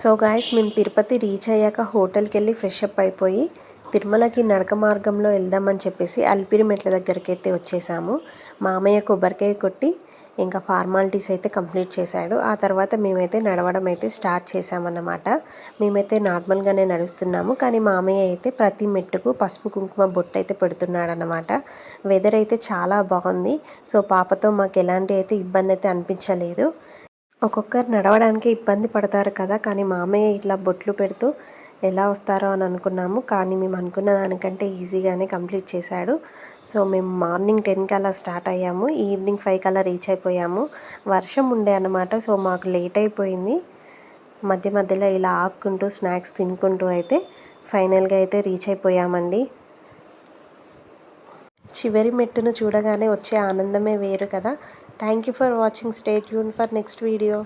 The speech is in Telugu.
సో గాయ్స్ మేము తిరుపతి రీచ్ అయ్యాక హోటల్కి వెళ్ళి ఫ్రెష్ అప్ అయిపోయి తిరుమలకి నడక మార్గంలో వెళ్దామని చెప్పేసి అలిపిరి మెట్ల దగ్గరికి అయితే వచ్చేసాము. మామయ్య కొబ్బరికాయ కొట్టి ఇంకా ఫార్మాలిటీస్ అయితే కంప్లీట్ చేశాడు. ఆ తర్వాత మేమైతే నడవడం అయితే స్టార్ట్ చేసామన్నమాట. మేమైతే నార్మల్గానే నడుస్తున్నాము, కానీ మామయ్య అయితే ప్రతి మెట్టుకు పసుపు కుంకుమ బొట్టు అయితే పెడుతున్నాడనమాట. వెదర్ అయితే చాలా బాగుంది. సో పాపతో మాకు ఎలాంటి అయితే ఇబ్బంది అయితే అనిపించలేదు. ఒక్కొక్కరు నడవడానికి ఇబ్బంది పడతారు కదా, కానీ మామయ్య ఇట్లా బొట్లు పెడుతూ ఎలా వస్తారో అని అనుకున్నాము, కానీ మేము అనుకున్న దానికంటే ఈజీగానే కంప్లీట్ చేశాడు. సో మేము మార్నింగ్ 10కి అలా స్టార్ట్ అయ్యాము, ఈవినింగ్ 5 కల్లా రీచ్ అయిపోయాము. వర్షం ఉండే అన్నమాట, సో మాకు లేట్ అయిపోయింది. మధ్య మధ్యలో ఇలా ఆక్కుంటూ స్నాక్స్ తినుకుంటూ అయితే ఫైనల్గా అయితే రీచ్ అయిపోయామండి. చివరి మెట్టును చూడగానే వచ్చే ఆనందమే వేరు కదా. Thank you for watching. Stay tune for next video.